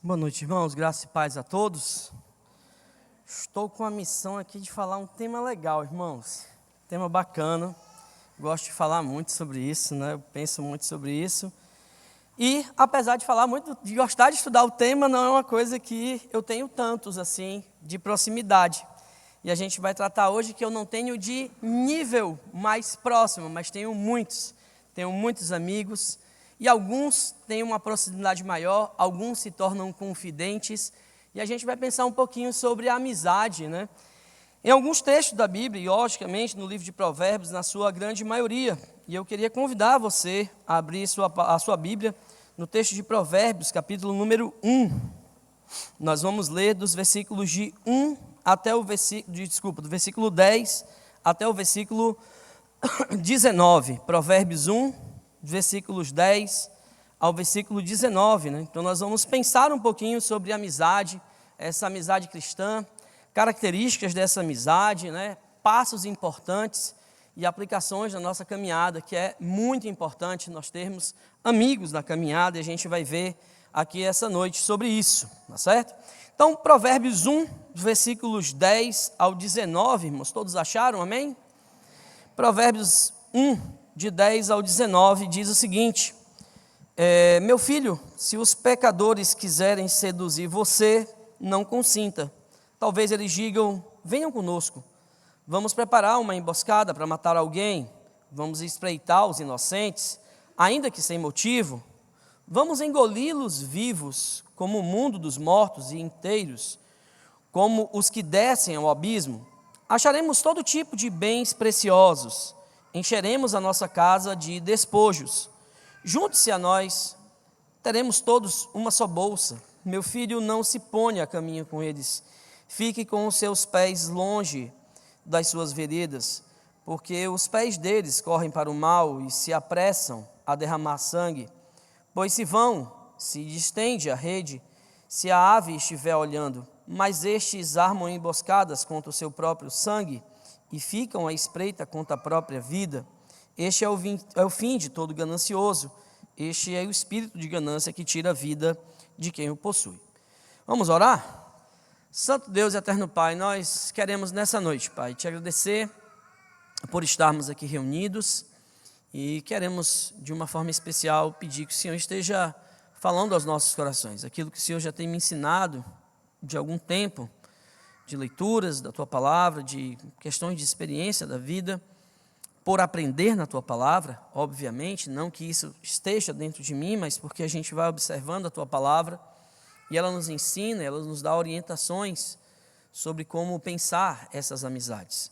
Boa noite, irmãos. Graça e paz a todos. Estou com a missão aqui de falar um tema legal, irmãos. Tema bacana. Gosto de falar muito sobre isso, né? Eu penso muito sobre isso. E, apesar de falar muito, de gostar de estudar o tema, não é uma coisa que eu tenho tantos, assim, de proximidade. E a gente vai tratar hoje que eu não tenho de nível mais próximo, mas tenho muitos amigos. E alguns têm uma proximidade maior, alguns se tornam confidentes. E a gente vai pensar um pouquinho sobre a amizade, né? Em alguns textos da Bíblia, e logicamente no livro de Provérbios, na sua grande maioria. E eu queria convidar você a abrir a sua Bíblia no texto de Provérbios, capítulo número 1. Nós vamos ler dos versículos de 1 até o do versículo 10 até o versículo 19. Provérbios 1, versículos 10 ao versículo 19, né? Então nós vamos pensar um pouquinho sobre amizade, essa amizade cristã, características dessa amizade, né? Passos importantes e aplicações da nossa caminhada, que é muito importante nós termos amigos na caminhada, e a gente vai ver aqui essa noite sobre isso, tá certo? Então, Provérbios 1, versículos 10 ao 19, irmãos, todos acharam, amém? Provérbios 1, de 10 ao 19, diz o seguinte: meu filho, se os pecadores quiserem seduzir você, não consinta. Talvez eles digam: venham conosco, vamos preparar uma emboscada para matar alguém, vamos espreitar os inocentes, ainda que sem motivo, vamos engoli-los vivos, como o mundo dos mortos e inteiros, como os que descem ao abismo. Acharemos todo tipo de bens preciosos, encheremos a nossa casa de despojos. Junte-se a nós, teremos todos uma só bolsa. Meu filho, não se ponha a caminho com eles, fique com os seus pés longe das suas veredas, porque os pés deles correm para o mal e se apressam a derramar sangue. Pois se vão, se distende a rede, se a ave estiver olhando, mas estes armam emboscadas contra o seu próprio sangue e ficam à espreita contra a própria vida. Este é o fim de todo ganancioso, este é o espírito de ganância que tira a vida de quem o possui. Vamos orar? Santo Deus e eterno Pai, nós queremos nessa noite, Pai, te agradecer por estarmos aqui reunidos e queremos, de uma forma especial, pedir que o Senhor esteja falando aos nossos corações, aquilo que o Senhor já tem me ensinado de algum tempo, de leituras da Tua Palavra, de questões de experiência da vida, por aprender na Tua Palavra, obviamente, não que isso esteja dentro de mim, mas porque a gente vai observando a Tua Palavra, e ela nos ensina, ela nos dá orientações sobre como pensar essas amizades.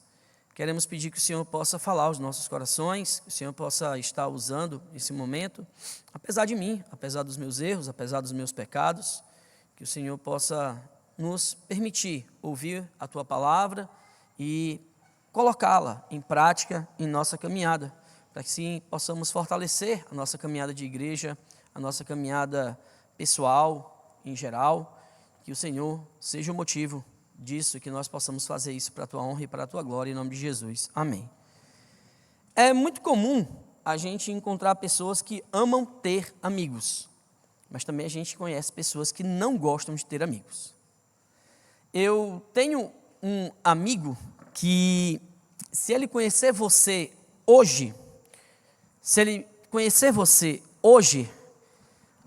Queremos pedir que o Senhor possa falar aos nossos corações, que o Senhor possa estar usando esse momento, apesar de mim, apesar dos meus erros, apesar dos meus pecados, que o Senhor possa nos permitir ouvir a Tua Palavra e colocá-la em prática em nossa caminhada, para que sim possamos fortalecer a nossa caminhada de igreja, a nossa caminhada pessoal, em geral, que o Senhor seja o motivo disso, que nós possamos fazer isso para a Tua honra e para a Tua glória, em nome de Jesus, amém. É muito comum a gente encontrar pessoas que amam ter amigos, mas também a gente conhece pessoas que não gostam de ter amigos. Eu tenho um amigo que, se ele conhecer você hoje,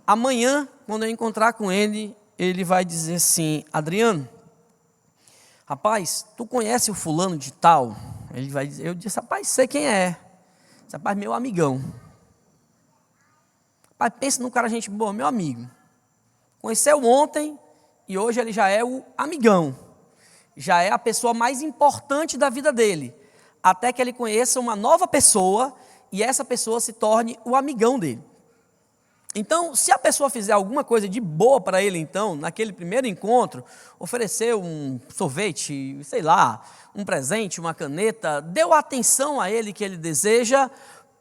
amanhã, quando eu encontrar com ele, ele vai dizer assim: Adriano, rapaz, tu conhece o fulano de tal? Ele vai dizer, eu disse, rapaz, sei quem é. Esse rapaz, meu amigão. Rapaz, pensa num cara gente boa, meu amigo. Conheceu ontem e hoje ele já é o amigão. Já é a pessoa mais importante da vida dele. Até que ele conheça uma nova pessoa e essa pessoa se torne o amigão dele. Então, se a pessoa fizer alguma coisa de boa para ele, então, naquele primeiro encontro, oferecer um sorvete, sei lá, um presente, uma caneta, deu a atenção a ele que ele deseja,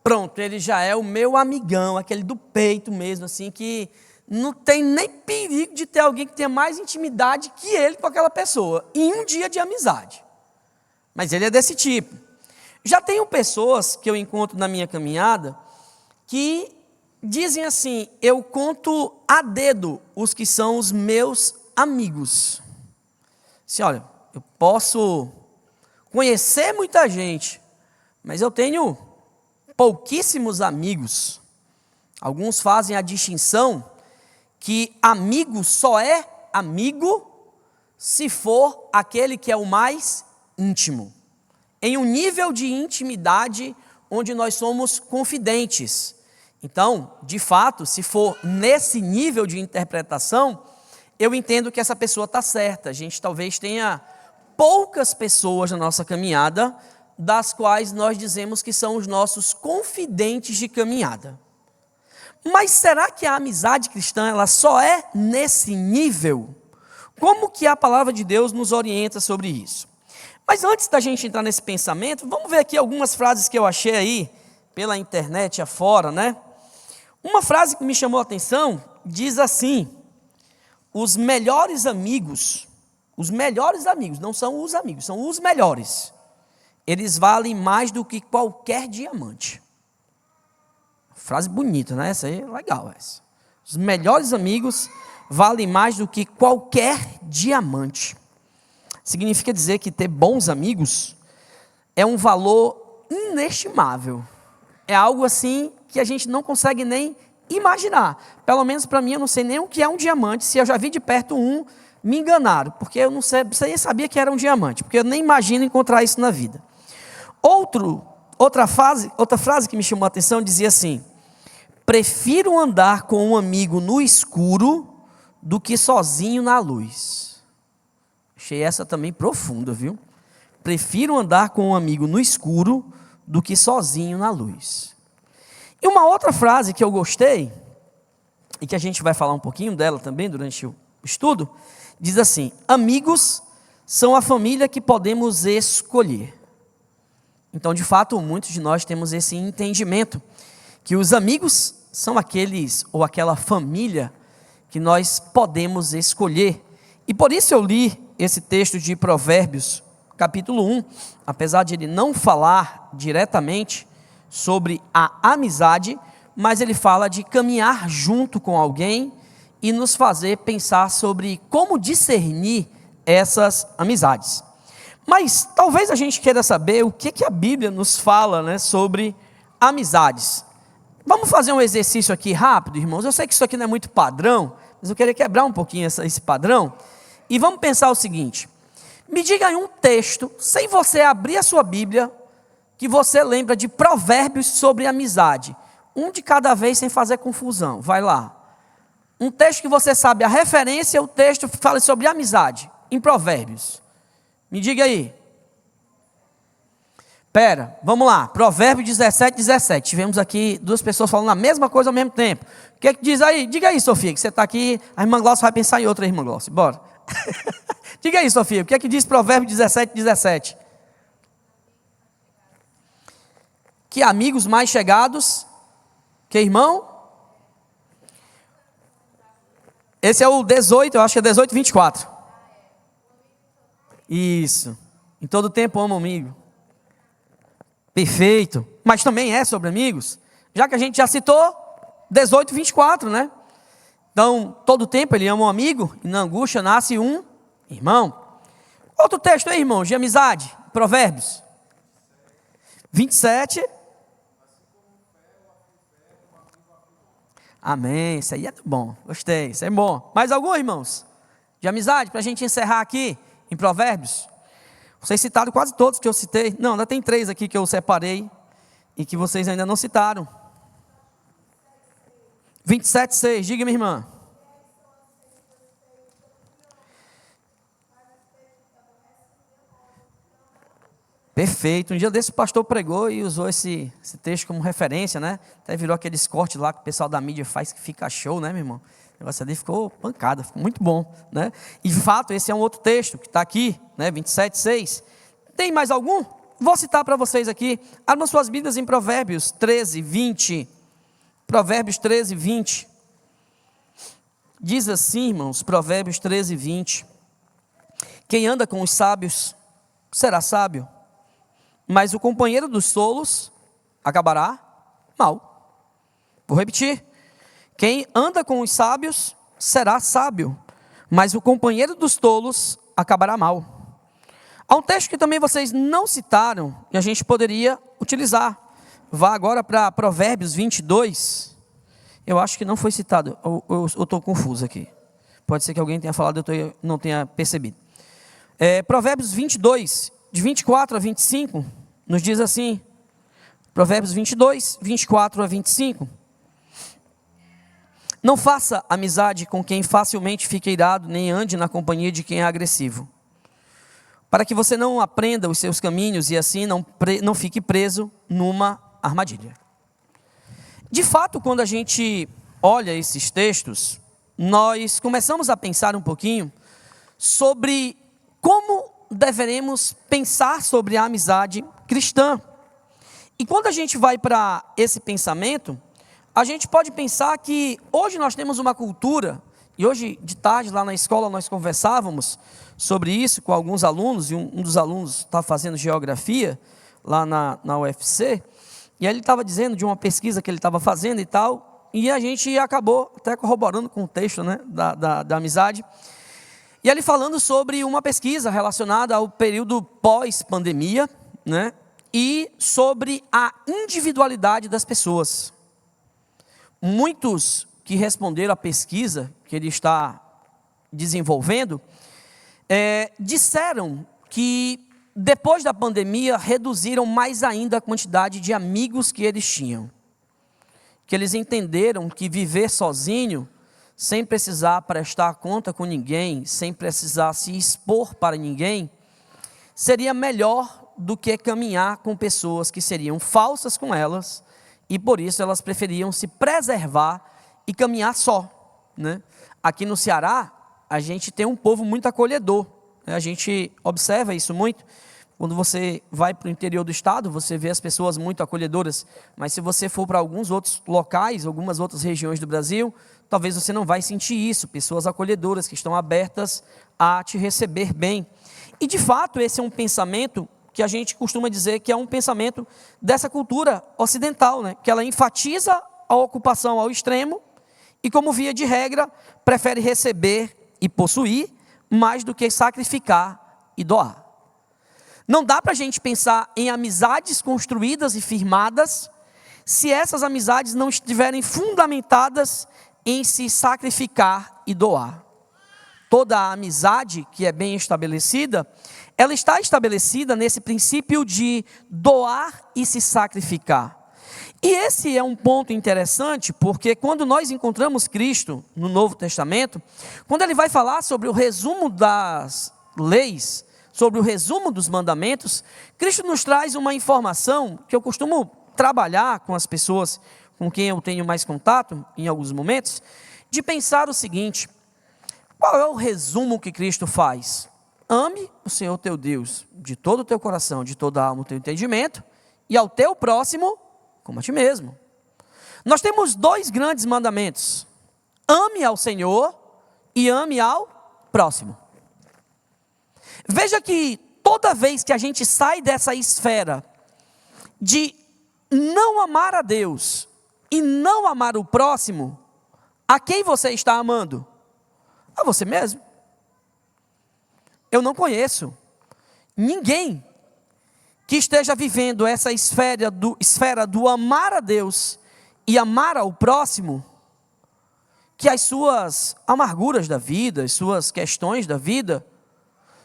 pronto, ele já é o meu amigão, aquele do peito mesmo, assim, que não tem nem perigo de ter alguém que tenha mais intimidade que ele com aquela pessoa, em um dia de amizade. Mas ele é desse tipo. Já tenho pessoas que eu encontro na minha caminhada que dizem assim: eu conto a dedo os que são os meus amigos. Assim, olha, eu posso conhecer muita gente, mas eu tenho pouquíssimos amigos. Alguns fazem a distinção que amigo só é amigo se for aquele que é o mais íntimo, em um nível de intimidade onde nós somos confidentes. Então, de fato, se for nesse nível de interpretação, eu entendo que essa pessoa está certa. A gente talvez tenha poucas pessoas na nossa caminhada, das quais nós dizemos que são os nossos confidentes de caminhada. Mas será que a amizade cristã ela só é nesse nível? Como que a palavra de Deus nos orienta sobre isso? Mas antes da gente entrar nesse pensamento, vamos ver aqui algumas frases que eu achei aí pela internet afora, né? Uma frase que me chamou a atenção diz assim: os melhores amigos, não são os amigos, são os melhores, eles valem mais do que qualquer diamante. Frase bonita, né? Essa aí é legal. Essa. Os melhores amigos valem mais do que qualquer diamante. Significa dizer que ter bons amigos é um valor inestimável. É algo assim que a gente não consegue nem imaginar. Pelo menos para mim, eu não sei nem o que é um diamante. Se eu já vi de perto um, me enganaram, porque eu não sabia que era um diamante, porque eu nem imagino encontrar isso na vida. Outra frase que me chamou a atenção dizia assim: prefiro andar com um amigo no escuro do que sozinho na luz. Achei essa também profunda, viu? Prefiro andar com um amigo no escuro do que sozinho na luz. E uma outra frase que eu gostei, e que a gente vai falar um pouquinho dela também durante o estudo, diz assim: amigos são a família que podemos escolher. Então, de fato, muitos de nós temos esse entendimento, que os amigos são aqueles ou aquela família que nós podemos escolher. E por isso eu li esse texto de Provérbios, capítulo 1, apesar de ele não falar diretamente sobre a amizade, mas ele fala de caminhar junto com alguém e nos fazer pensar sobre como discernir essas amizades. Mas talvez a gente queira saber o que a Bíblia nos fala, né, sobre amizades. Vamos fazer um exercício aqui rápido, irmãos. Eu sei que isso aqui não é muito padrão, mas eu queria quebrar um pouquinho esse padrão. E vamos pensar o seguinte: me diga aí um texto, sem você abrir a sua Bíblia, que você lembra de provérbios sobre amizade. Um de cada vez, sem fazer confusão. Vai lá. Um texto que você sabe a referência, o texto fala sobre amizade, em provérbios. Me diga aí. Vamos lá. Provérbio 17:17. Tivemos aqui duas pessoas falando a mesma coisa ao mesmo tempo. O que diz aí? Diga aí, Sofia, que você está aqui. A irmã Glaucia vai pensar em outra, irmã Glaucia. Bora. Diga aí, Sofia, o que diz Provérbio 17:17? Que amigos mais chegados, que irmão? Esse é o 18, eu acho que é 18:24. Isso. Em todo tempo amo amigo. Perfeito. Mas também é sobre amigos. Já que a gente já citou 18:24, né? Então, todo tempo ele ama um amigo, e na angústia nasce um irmão. Outro texto aí, irmãos, de amizade, Provérbios 27. Amém, isso aí é bom, gostei, isso é bom. Mais algum, irmãos, de amizade, para a gente encerrar aqui em Provérbios? Vocês citaram quase todos que eu citei. Não, ainda tem 3 aqui que eu separei e que vocês ainda não citaram. 27:6, diga, minha irmã. Perfeito. Um dia desse o pastor pregou e usou esse texto como referência, né? Até virou aqueles cortes lá que o pessoal da mídia faz que fica show, né, meu irmão? O negócio ali ficou pancada, ficou muito bom, né? E de fato, esse é um outro texto que está aqui, né? 27:6. Tem mais algum? Vou citar para vocês aqui. Abram suas Bíblias em Provérbios 13:20. Provérbios 13:20. Diz assim, irmãos, Provérbios 13:20. Quem anda com os sábios será sábio, mas o companheiro dos tolos acabará mal. Vou repetir. Quem anda com os sábios será sábio, mas o companheiro dos tolos acabará mal. Há um texto que também vocês não citaram e a gente poderia utilizar. Vá agora para Provérbios 22. Eu acho que não foi citado, eu estou confuso aqui. Pode ser que alguém tenha falado e eu não tenha percebido. Provérbios 22, de 24 a 25, nos diz assim. Provérbios 22, 24 a 25. Não faça amizade com quem facilmente fica irado, nem ande na companhia de quem é agressivo, para que você não aprenda os seus caminhos e assim não fique preso numa armadilha. De fato, quando a gente olha esses textos, nós começamos a pensar um pouquinho sobre como deveremos pensar sobre a amizade cristã. E quando a gente vai para esse pensamento, a gente pode pensar que hoje nós temos uma cultura, e hoje de tarde lá na escola nós conversávamos sobre isso com alguns alunos, e um dos alunos está fazendo geografia lá na UFC, e aí ele estava dizendo de uma pesquisa que ele estava fazendo e tal, e a gente acabou até corroborando com o texto, né, da amizade, e ele falando sobre uma pesquisa relacionada ao período pós-pandemia, né, e sobre a individualidade das pessoas. Muitos que responderam à pesquisa que ele está desenvolvendo, disseram que depois da pandemia reduziram mais ainda a quantidade de amigos que eles tinham. Que eles entenderam que viver sozinho, sem precisar prestar conta com ninguém, sem precisar se expor para ninguém, seria melhor do que caminhar com pessoas que seriam falsas com elas, e por isso elas preferiam se preservar e caminhar só, né? Aqui no Ceará, a gente tem um povo muito acolhedor, né? A gente observa isso muito. Quando você vai para o interior do estado, você vê as pessoas muito acolhedoras, mas se você for para alguns outros locais, algumas outras regiões do Brasil, talvez você não vai sentir isso, pessoas acolhedoras que estão abertas a te receber bem. E de fato esse é um pensamento que a gente costuma dizer que é um pensamento dessa cultura ocidental, né? Que ela enfatiza a ocupação ao extremo e, como via de regra, prefere receber e possuir mais do que sacrificar e doar. Não dá para a gente pensar em amizades construídas e firmadas se essas amizades não estiverem fundamentadas em se sacrificar e doar. Toda a amizade que é bem estabelecida, ela está estabelecida nesse princípio de doar e se sacrificar. E esse é um ponto interessante, porque quando nós encontramos Cristo no Novo Testamento, quando ele vai falar sobre o resumo das leis, sobre o resumo dos mandamentos, Cristo nos traz uma informação que eu costumo trabalhar com as pessoas com quem eu tenho mais contato, em alguns momentos, de pensar o seguinte: qual é o resumo que Cristo faz? Ame o Senhor teu Deus de todo o teu coração, de toda a alma, o teu entendimento, e ao teu próximo como a ti mesmo. Nós temos dois grandes mandamentos: ame ao Senhor e ame ao próximo. Veja que toda vez que a gente sai dessa esfera de não amar a Deus e não amar o próximo, a quem você está amando? A você mesmo. Eu não conheço ninguém que esteja vivendo essa esfera do amar a Deus e amar ao próximo, que as suas amarguras da vida, as suas questões da vida,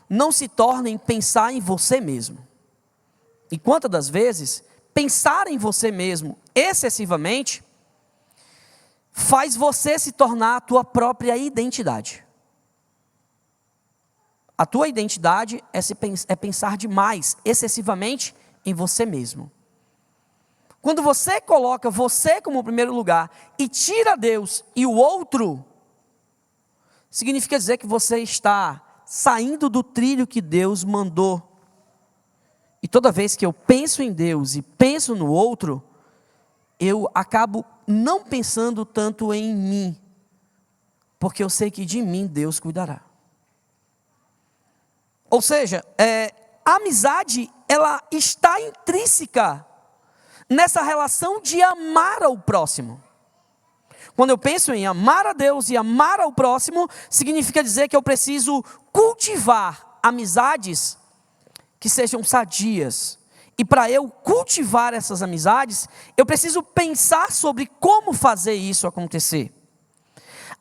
não se tornem pensar em você mesmo. E quantas das vezes, pensar em você mesmo excessivamente, faz você se tornar a tua própria identidade. A tua identidade é pensar demais, excessivamente, em você mesmo. Quando você coloca você como primeiro lugar e tira Deus e o outro, significa dizer que você está saindo do trilho que Deus mandou. E toda vez que eu penso em Deus e penso no outro, eu acabo não pensando tanto em mim, porque eu sei que de mim Deus cuidará. Ou seja, a amizade, ela está intrínseca nessa relação de amar ao próximo. Quando eu penso em amar a Deus e amar ao próximo, significa dizer que eu preciso cultivar amizades que sejam sadias. E para eu cultivar essas amizades, eu preciso pensar sobre como fazer isso acontecer.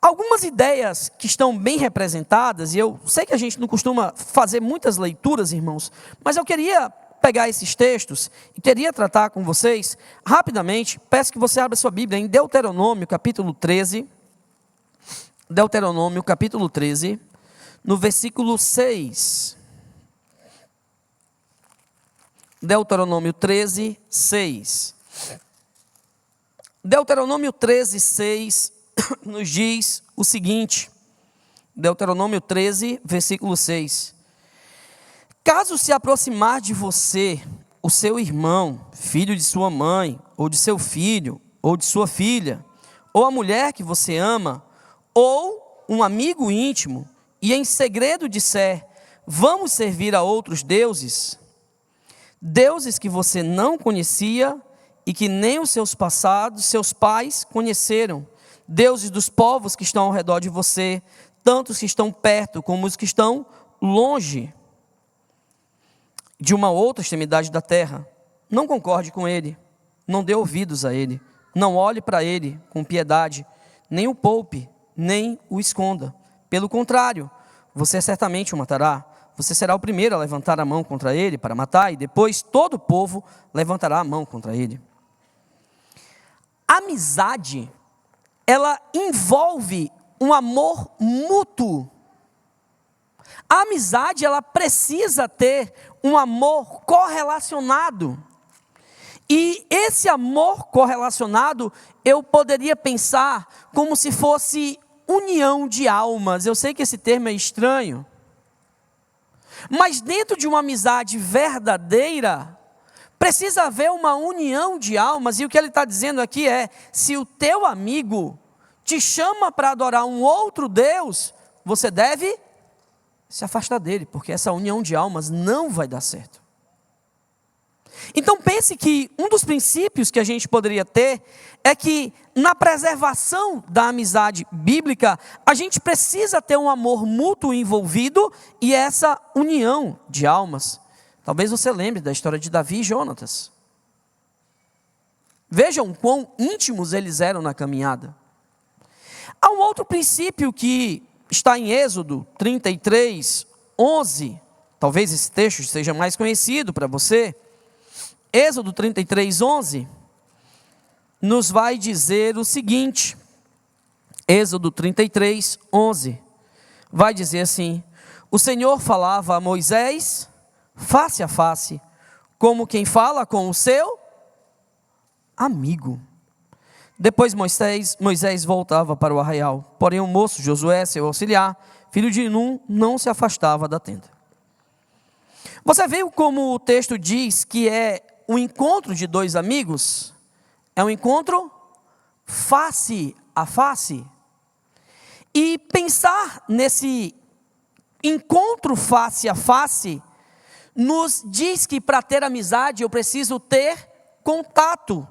Algumas ideias que estão bem representadas, e eu sei que a gente não costuma fazer muitas leituras, irmãos, mas eu queria pegar esses textos e queria tratar com vocês rapidamente. Peço que você abra sua Bíblia em Deuteronômio, capítulo 13. Deuteronômio, capítulo 13, no versículo 6. Deuteronômio 13, 6. Deuteronômio 13, 6 nos diz o seguinte, Deuteronômio 13, versículo 6. Caso se aproximar de você o seu irmão, filho de sua mãe, ou de seu filho, ou de sua filha, ou a mulher que você ama, ou um amigo íntimo, e em segredo disser, vamos servir a outros deuses, deuses que você não conhecia e que nem os seus pais conheceram, deuses dos povos que estão ao redor de você, tanto os que estão perto como os que estão longe de uma outra extremidade da terra. Não concorde com ele, não dê ouvidos a ele, não olhe para ele com piedade, nem o poupe, nem o esconda. Pelo contrário, você certamente o matará. Você será o primeiro a levantar a mão contra ele para matar, e depois todo o povo levantará a mão contra ele. Amizade, ela envolve um amor mútuo. A amizade, ela precisa ter um amor correlacionado. E esse amor correlacionado, eu poderia pensar como se fosse união de almas. Eu sei que esse termo é estranho. Mas dentro de uma amizade verdadeira, precisa haver uma união de almas. E o que ele está dizendo aqui é, se o teu amigo te chama para adorar um outro Deus, você deve se afastar dele, porque essa união de almas não vai dar certo. Então pense que um dos princípios que a gente poderia ter é que na preservação da amizade bíblica, a gente precisa ter um amor mútuo envolvido e essa união de almas. Talvez você lembre da história de Davi e Jonatas. Vejam quão íntimos eles eram na caminhada. Há um outro princípio que está em Êxodo 33, 11. Talvez esse texto seja mais conhecido para você. Êxodo 33, 11. Nos vai dizer o seguinte. Êxodo 33, 11. Vai dizer assim: o Senhor falava a Moisés face a face, como quem fala com o seu amigo. Depois Moisés voltava para o arraial, porém o moço Josué, seu auxiliar, filho de Num, não se afastava da tenda. Você viu como o texto diz que é um encontro de dois amigos? É um encontro face a face. E pensar nesse encontro face a face nos diz que para ter amizade eu preciso ter contato.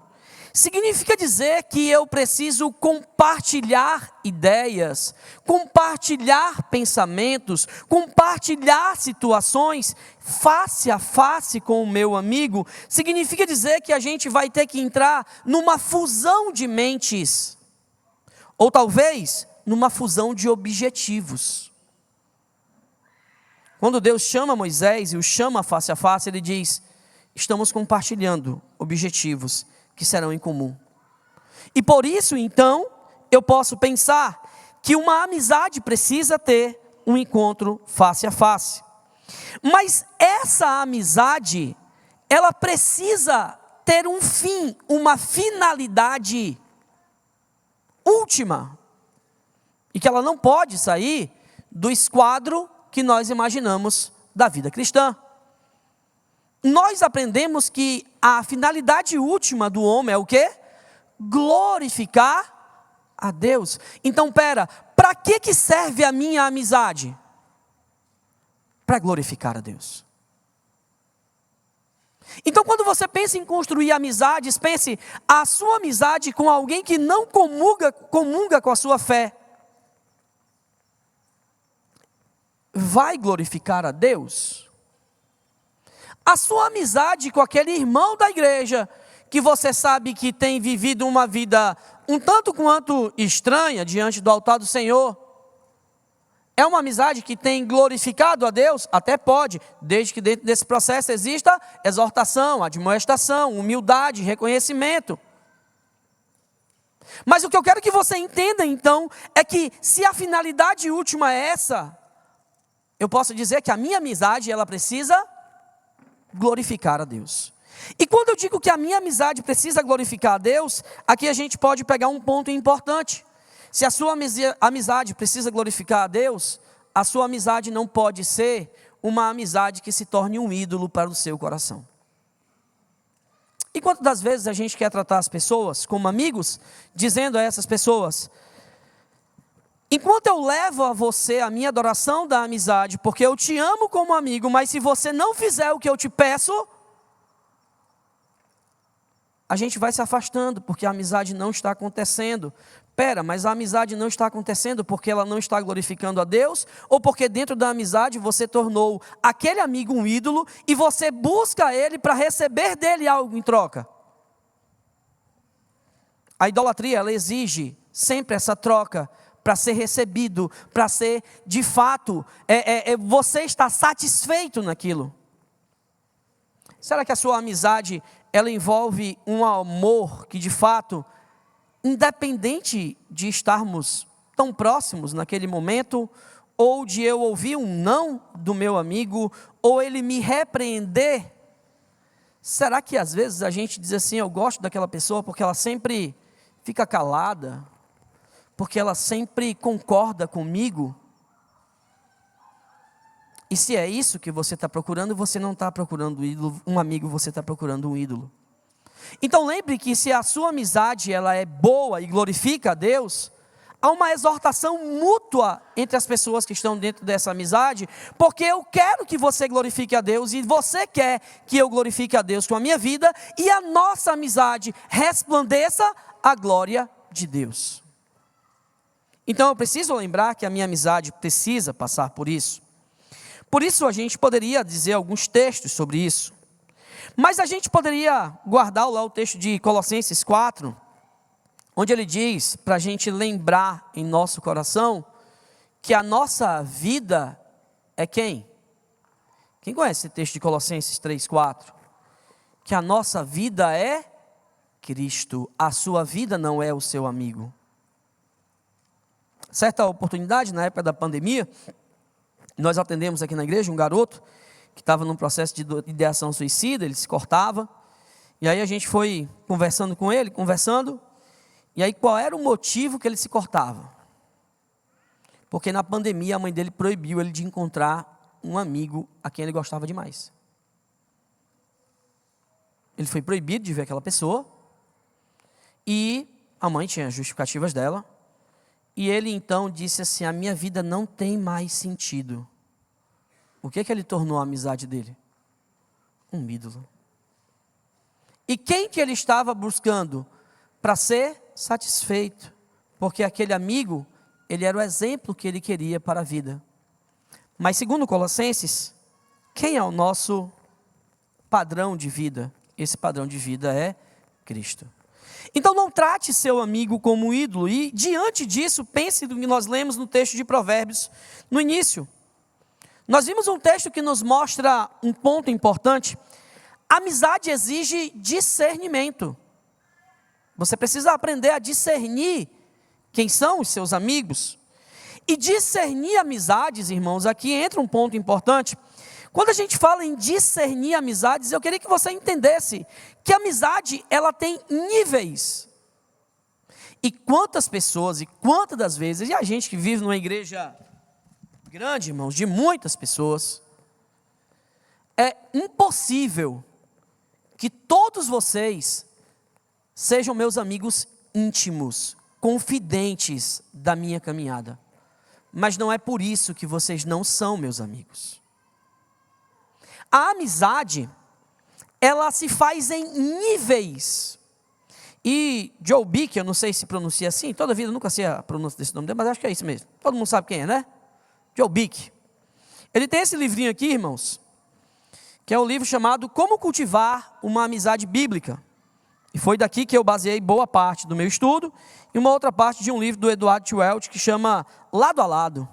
Significa dizer que eu preciso compartilhar ideias, compartilhar pensamentos, compartilhar situações face a face com o meu amigo. Significa dizer que a gente vai ter que entrar numa fusão de mentes, ou talvez numa fusão de objetivos. Quando Deus chama Moisés e o chama face a face, ele diz: estamos compartilhando objetivos que serão em comum. E por isso, então, eu posso pensar que uma amizade precisa ter um encontro face a face. Mas essa amizade, ela precisa ter um fim, uma finalidade última. E que ela não pode sair do esquadro que nós imaginamos da vida cristã. Nós aprendemos que a finalidade última do homem é o quê? Glorificar a Deus. Então, para que serve a minha amizade? Para glorificar a Deus. Então, quando quando você pensa em construir amizades, pense a sua amizade com alguém que não comunga com a sua fé. Vai glorificar a Deus? A sua amizade com aquele irmão da igreja, que você sabe que tem vivido uma vida um tanto quanto estranha diante do altar do Senhor, é uma amizade que tem glorificado a Deus? Até pode, desde que dentro desse processo exista exortação, admoestação, humildade, reconhecimento. Mas o que eu quero que você entenda então, é que se a finalidade última é essa, eu posso dizer que a minha amizade, ela precisa glorificar a Deus. E quando eu digo que a minha amizade precisa glorificar a Deus, aqui a gente pode pegar um ponto importante. Se a sua amizade precisa glorificar a Deus, a sua amizade não pode ser uma amizade que se torne um ídolo para o seu coração. E quantas das vezes a gente quer tratar as pessoas como amigos, dizendo a essas pessoas: enquanto eu levo a você a minha adoração da amizade, porque eu te amo como amigo, mas se você não fizer o que eu te peço, a gente vai se afastando, porque a amizade não está acontecendo. Pera, mas a amizade não está acontecendo porque ela não está glorificando a Deus? Ou porque dentro da amizade você tornou aquele amigo um ídolo e você busca ele para receber dele algo em troca? A idolatria, ela exige sempre essa troca para ser recebido, para ser de fato, você está satisfeito naquilo. Será que a sua amizade, ela envolve um amor que de fato, independente de estarmos tão próximos naquele momento, ou de eu ouvir um não do meu amigo, ou ele me repreender, será que às vezes a gente diz assim: eu gosto daquela pessoa porque ela sempre fica calada, porque ela sempre concorda comigo? E se é isso que você está procurando, você não está procurando um amigo, você está procurando um ídolo. Então lembre que se a sua amizade ela é boa e glorifica a Deus, há uma exortação mútua entre as pessoas que estão dentro dessa amizade, porque eu quero que você glorifique a Deus e você quer que eu glorifique a Deus com a minha vida e a nossa amizade resplandeça a glória de Deus. Então eu preciso lembrar que a minha amizade precisa passar por isso. Por isso a gente poderia dizer alguns textos sobre isso. Mas a gente poderia guardar lá o texto de Colossenses 4, onde ele diz para a gente lembrar em nosso coração que a nossa vida é quem? Quem conhece esse texto de Colossenses 3, 4? Que a nossa vida é Cristo, a sua vida não é o seu amigo. Certa oportunidade, na época da pandemia, nós atendemos aqui na igreja um garoto que estava num processo de ideação suicida, ele se cortava, e aí a gente foi conversando com ele, e aí qual era o motivo que ele se cortava? Porque na pandemia a mãe dele proibiu ele de encontrar um amigo a quem ele gostava demais. Ele foi proibido de ver aquela pessoa, e a mãe tinha as justificativas dela, e ele então disse assim: a minha vida não tem mais sentido. O que ele tornou a amizade dele? Um ídolo. E quem que ele estava buscando para ser satisfeito? Porque aquele amigo, ele era o exemplo que ele queria para a vida. Mas segundo Colossenses, quem é o nosso padrão de vida? Esse padrão de vida é Cristo. Então não trate seu amigo como um ídolo. E diante disso, pense no que nós lemos no texto de Provérbios, no início. Nós vimos um texto que nos mostra um ponto importante. Amizade exige discernimento. Você precisa aprender a discernir quem são os seus amigos. E discernir amizades, irmãos, aqui entra um ponto importante. Quando a gente fala em discernir amizades, eu queria que você entendesse que a amizade, ela tem níveis. E quantas pessoas, e quantas das vezes, e a gente que vive numa igreja grande, irmãos, de muitas pessoas, é impossível que todos vocês sejam meus amigos íntimos, confidentes da minha caminhada. Mas não é por isso que vocês não são meus amigos. A amizade, ela se faz em níveis. E Joe Bick, eu não sei se pronuncia assim, toda a vida eu nunca sei a pronúncia desse nome dele, mas acho que é isso mesmo. Todo mundo sabe quem é, né? Joe Bick. Ele tem esse livrinho aqui, irmãos, que é um livro chamado Como Cultivar uma Amizade Bíblica. E foi daqui que eu baseei boa parte do meu estudo, e uma outra parte de um livro do Edward T. Welch que chama Lado a Lado.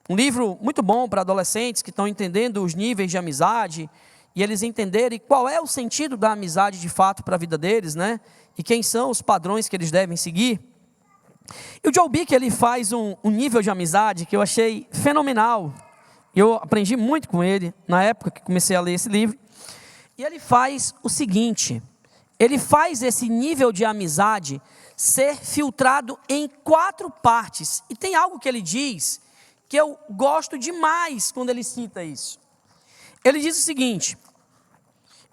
Um livro muito bom para adolescentes que estão entendendo os níveis de amizade, e eles entenderem qual é o sentido da amizade de fato para a vida deles, né? E quem são os padrões que eles devem seguir. E o Joe Bick, ele faz um nível de amizade que eu achei fenomenal. Eu aprendi muito com ele na época que comecei a ler esse livro. E ele faz o seguinte, ele faz esse nível de amizade ser filtrado em 4 partes. E tem algo que ele diz que eu gosto demais quando ele cita isso. Ele diz o seguinte,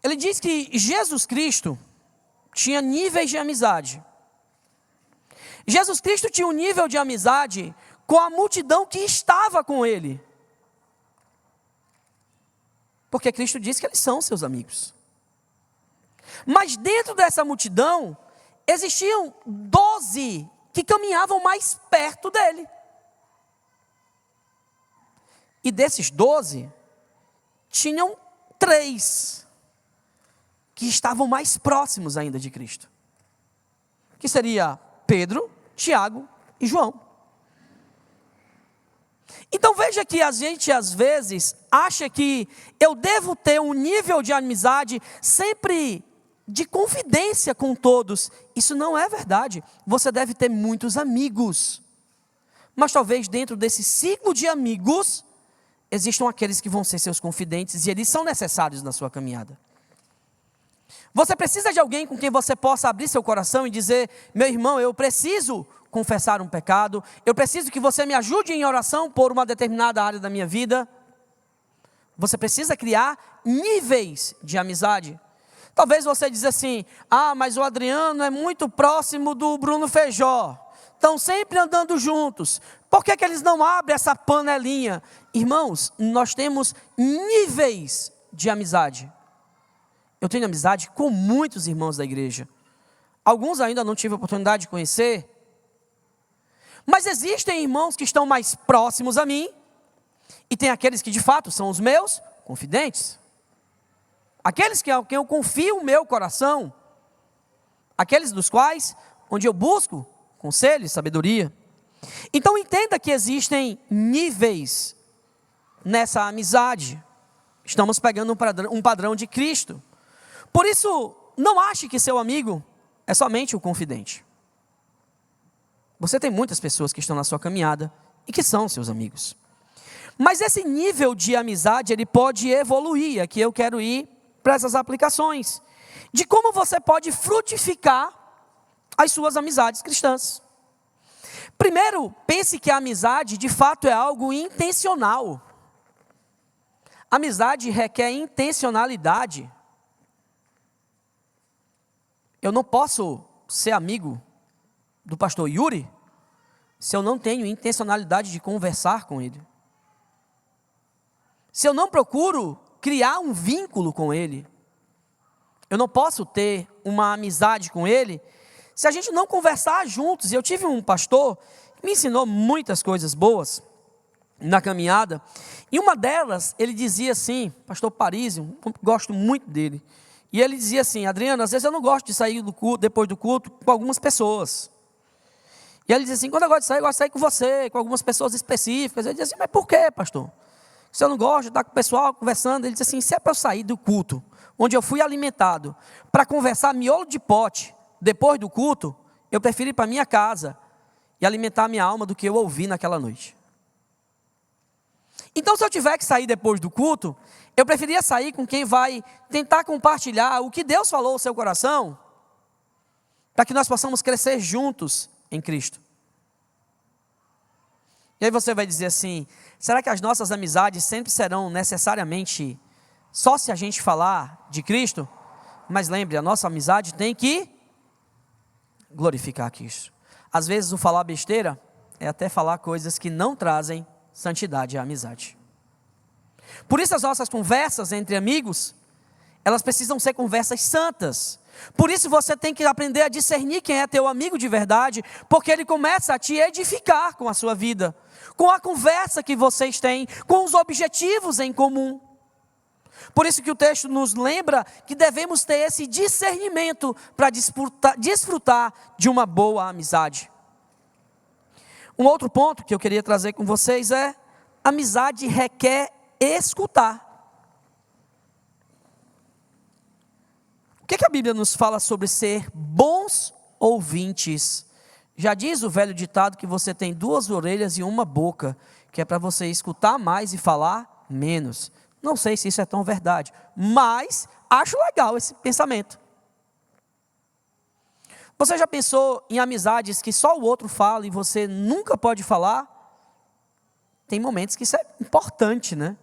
ele diz que Jesus Cristo tinha níveis de amizade. Jesus Cristo tinha um nível de amizade com a multidão que estava com ele. Porque Cristo disse que eles são seus amigos. Mas dentro dessa multidão, existiam 12 que caminhavam mais perto dele. E desses 12, tinham 3 que estavam mais próximos ainda de Cristo. Que seria Pedro, Tiago e João. Então veja que a gente às vezes acha que eu devo ter um nível de amizade sempre de confidência com todos. Isso não é verdade. Você deve ter muitos amigos. Mas talvez dentro desse ciclo de amigos, existam aqueles que vão ser seus confidentes e eles são necessários na sua caminhada. Você precisa de alguém com quem você possa abrir seu coração e dizer, meu irmão, eu preciso confessar um pecado, eu preciso que você me ajude em oração por uma determinada área da minha vida. Você precisa criar níveis de amizade. Talvez você diz assim, mas o Adriano é muito próximo do Bruno Feijó, estão sempre andando juntos, por que eles não abrem essa panelinha? Irmãos, nós temos níveis de amizade. Eu tenho amizade com muitos irmãos da igreja, alguns ainda não tive a oportunidade de conhecer, mas existem irmãos que estão mais próximos a mim, e tem aqueles que de fato são os meus confidentes, aqueles que a quem eu confio o meu coração, aqueles dos quais, onde eu busco conselho e sabedoria. Então entenda que existem níveis nessa amizade, estamos pegando um padrão de Cristo, por isso não ache que seu amigo é somente o confidente. Você tem muitas pessoas que estão na sua caminhada e que são seus amigos. Mas esse nível de amizade, ele pode evoluir. Aqui eu quero ir para essas aplicações. De como você pode frutificar as suas amizades cristãs. Primeiro, pense que a amizade, de fato, é algo intencional. Amizade requer intencionalidade. Eu não posso ser amigo do pastor Yuri se eu não tenho intencionalidade de conversar com ele. Se eu não procuro criar um vínculo com ele. Eu não posso ter uma amizade com ele se a gente não conversar juntos. E eu tive um pastor que me ensinou muitas coisas boas na caminhada. E uma delas, ele dizia assim, pastor Parísio, gosto muito dele. E ele dizia assim, Adriano, às vezes eu não gosto de sair do culto, depois do culto com algumas pessoas. E ele dizia assim, quando eu gosto de sair com você, com algumas pessoas específicas. Ele dizia assim, mas por quê, pastor? Se eu não gosto de estar com o pessoal conversando, ele disse assim, se é para eu sair do culto, onde eu fui alimentado, para conversar miolo de pote, depois do culto, eu prefiro ir para minha casa e alimentar a minha alma do que eu ouvi naquela noite. Então, se eu tiver que sair depois do culto, eu preferia sair com quem vai tentar compartilhar o que Deus falou ao seu coração, para que nós possamos crescer juntos em Cristo. E aí você vai dizer assim, será que as nossas amizades sempre serão necessariamente só se a gente falar de Cristo? Mas lembre, a nossa amizade tem que glorificar Cristo. Às vezes o falar besteira é até falar coisas que não trazem santidade à amizade. Por isso as nossas conversas entre amigos, elas precisam ser conversas santas. Por isso você tem que aprender a discernir quem é teu amigo de verdade, porque ele começa a te edificar com a sua vida, com a conversa que vocês têm, com os objetivos em comum. Por isso que o texto nos lembra que devemos ter esse discernimento para desfrutar de uma boa amizade. Um outro ponto que eu queria trazer com vocês é: amizade requer escutar. O que a Bíblia nos fala sobre ser bons ouvintes? Já diz o velho ditado que você tem 2 orelhas e uma boca, que é para você escutar mais e falar menos. Não sei se isso é tão verdade, mas acho legal esse pensamento. Você já pensou em amizades que só o outro fala e você nunca pode falar? Tem momentos que isso é importante, né?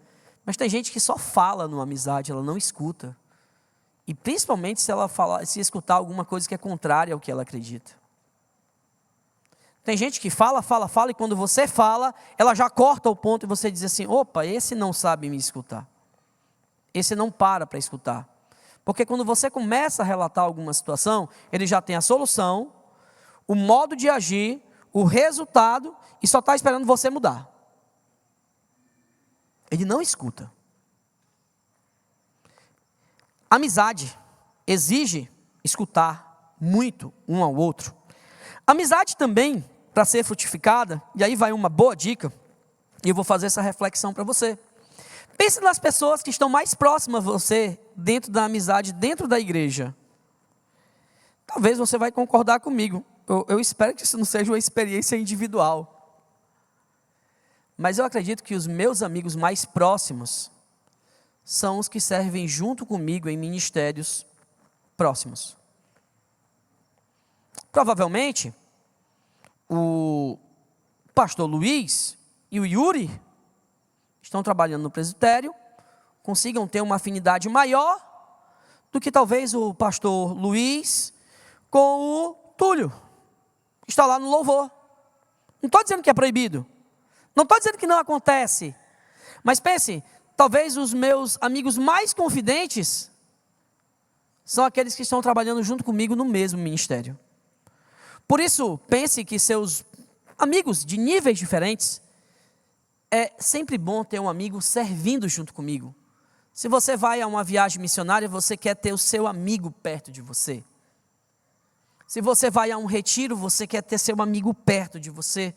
Mas tem gente que só fala numa amizade, ela não escuta. E principalmente se ela se escutar alguma coisa que é contrária ao que ela acredita. Tem gente que fala, e quando você fala, ela já corta o ponto e você diz assim: opa, esse não sabe me escutar. Esse não para escutar. Porque quando você começa a relatar alguma situação, ele já tem a solução, o modo de agir, o resultado, e só está esperando você mudar. Ele não escuta. Amizade exige escutar muito um ao outro. Amizade também, para ser frutificada, e aí vai uma boa dica, e eu vou fazer essa reflexão para você. Pense nas pessoas que estão mais próximas a você, dentro da amizade, dentro da igreja. Talvez você vai concordar comigo. Eu espero que isso não seja uma experiência individual. Mas eu acredito que os meus amigos mais próximos são os que servem junto comigo em ministérios próximos. Provavelmente, o pastor Luiz e o Yuri estão trabalhando no presbitério, consigam ter uma afinidade maior do que talvez o pastor Luiz com o Túlio, que está lá no louvor. Não estou dizendo que é proibido, não estou dizendo que não acontece, mas pense, talvez os meus amigos mais confidentes são aqueles que estão trabalhando junto comigo no mesmo ministério. Por isso, pense que seus amigos de níveis diferentes, é sempre bom ter um amigo servindo junto comigo. Se você vai a uma viagem missionária, você quer ter o seu amigo perto de você. Se você vai a um retiro, você quer ter seu amigo perto de você.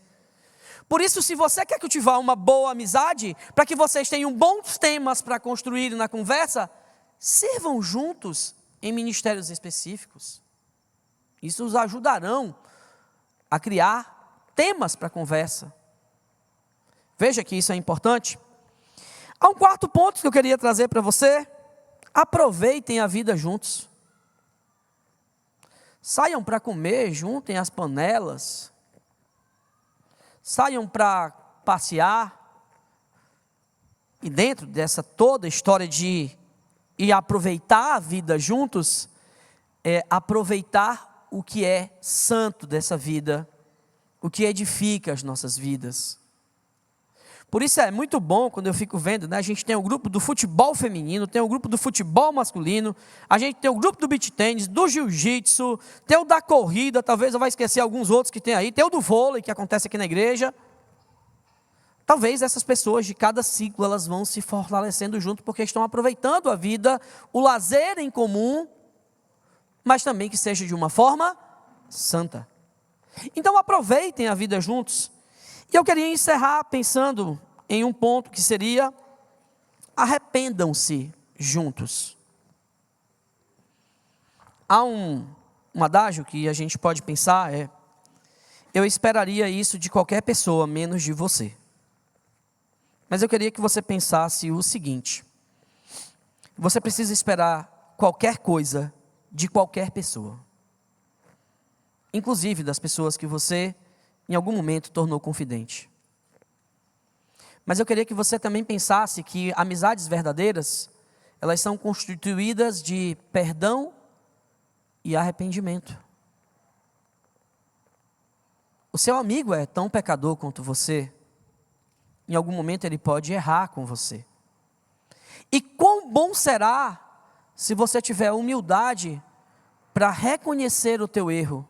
Por isso, se você quer cultivar uma boa amizade, para que vocês tenham bons temas para construir na conversa, sirvam juntos em ministérios específicos. Isso os ajudarão a criar temas para a conversa. Veja que isso é importante. Há um quarto ponto que eu queria trazer para você. Aproveitem a vida juntos. Saiam para comer, juntem as panelas. Saiam para passear. E dentro dessa toda história de ir aproveitar a vida juntos, é aproveitar o que é santo dessa vida, o que edifica as nossas vidas. Por isso é muito bom quando eu fico vendo, né? A gente tem o grupo do futebol feminino, tem o grupo do futebol masculino, a gente tem o grupo do beach tênis, do jiu-jitsu, tem o da corrida, talvez eu vá esquecer alguns outros que tem aí, tem o do vôlei que acontece aqui na igreja. Talvez essas pessoas de cada ciclo, elas vão se fortalecendo junto, porque estão aproveitando a vida, o lazer em comum, mas também que seja de uma forma santa. Então aproveitem a vida juntos. E eu queria encerrar pensando em um ponto que seria: arrependam-se juntos. Há um adágio que a gente pode pensar, eu esperaria isso de qualquer pessoa, menos de você. Mas eu queria que você pensasse o seguinte: você precisa esperar qualquer coisa de qualquer pessoa, inclusive das pessoas que você em algum momento tornou confidente. Mas eu queria que você também pensasse que amizades verdadeiras, elas são constituídas de perdão e arrependimento. O seu amigo é tão pecador quanto você. Em algum momento ele pode errar com você. E quão bom será se você tiver humildade para reconhecer o teu erro,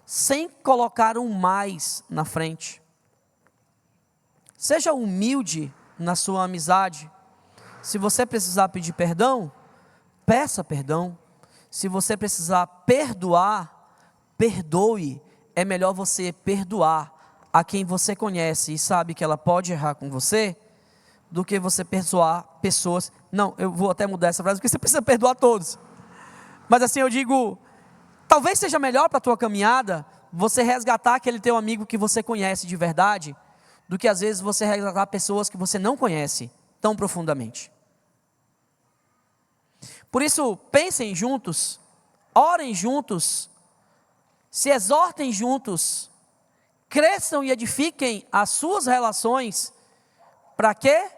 sem colocar um mais na frente. Seja humilde na sua amizade. Se você precisar pedir perdão, peça perdão. Se você precisar perdoar, perdoe. É melhor você perdoar a quem você conhece e sabe que ela pode errar com você, do que você perdoar pessoas. Não, eu vou até mudar essa frase, porque você precisa perdoar todos. Mas assim eu digo, talvez seja melhor para a tua caminhada você resgatar aquele teu amigo que você conhece de verdade, do que às vezes você resgatar pessoas que você não conhece tão profundamente. Por isso, pensem juntos, orem juntos, se exortem juntos, cresçam e edifiquem as suas relações. Para quê?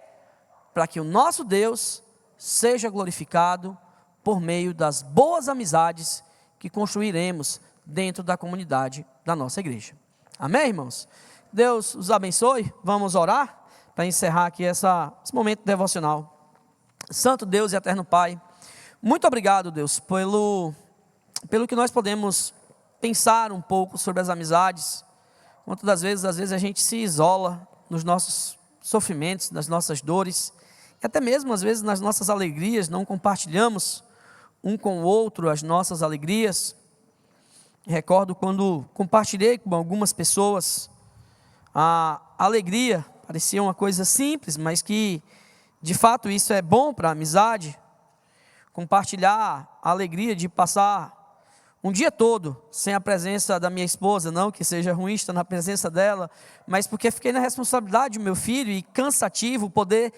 Para que o nosso Deus seja glorificado por meio das boas amizades que construiremos dentro da comunidade da nossa igreja. Amém, irmãos? Deus os abençoe. Vamos orar para encerrar aqui esse momento devocional. Santo Deus e eterno Pai, muito obrigado, Deus, pelo que nós podemos pensar um pouco sobre as amizades. Muitas das vezes, às vezes a gente se isola nos nossos sofrimentos, nas nossas dores, e até mesmo às vezes nas nossas alegrias, não compartilhamos um com o outro as nossas alegrias. Recordo quando compartilhei com algumas pessoas, a alegria parecia uma coisa simples, mas que de fato isso é bom para a amizade. Compartilhar a alegria de passar um dia todo sem a presença da minha esposa, não que seja ruim estar na presença dela, mas porque fiquei na responsabilidade do meu filho e cansativo poder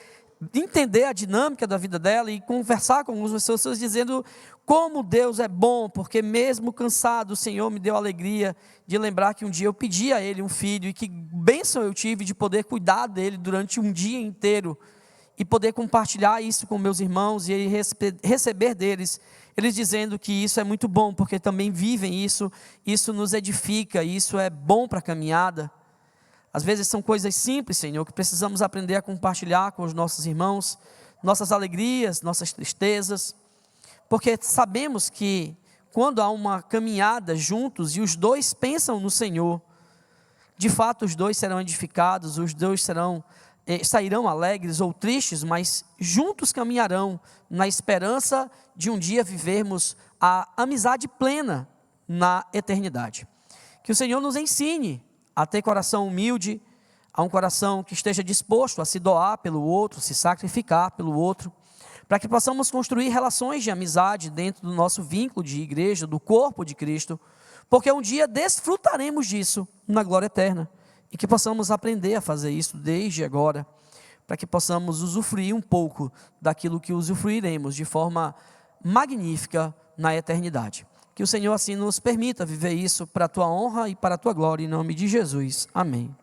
entender a dinâmica da vida dela e conversar com algumas pessoas dizendo como Deus é bom, porque mesmo cansado o Senhor me deu a alegria de lembrar que um dia eu pedi a Ele um filho e que bênção eu tive de poder cuidar dele durante um dia inteiro e poder compartilhar isso com meus irmãos e receber deles, eles dizendo que isso é muito bom, porque também vivem isso, isso nos edifica, isso é bom para a caminhada. Às vezes são coisas simples, Senhor, que precisamos aprender a compartilhar com os nossos irmãos, nossas alegrias, nossas tristezas, porque sabemos que quando há uma caminhada juntos e os dois pensam no Senhor, de fato os dois serão edificados, os dois sairão alegres ou tristes, mas juntos caminharão na esperança de um dia vivermos a amizade plena na eternidade. Que o Senhor nos ensine a ter coração humilde, a um coração que esteja disposto a se doar pelo outro, se sacrificar pelo outro, para que possamos construir relações de amizade dentro do nosso vínculo de igreja, do corpo de Cristo, porque um dia desfrutaremos disso na glória eterna, e que possamos aprender a fazer isso desde agora, para que possamos usufruir um pouco daquilo que usufruiremos de forma magnífica na eternidade. Que o Senhor assim nos permita viver isso para a tua honra e para a tua glória, em nome de Jesus. Amém.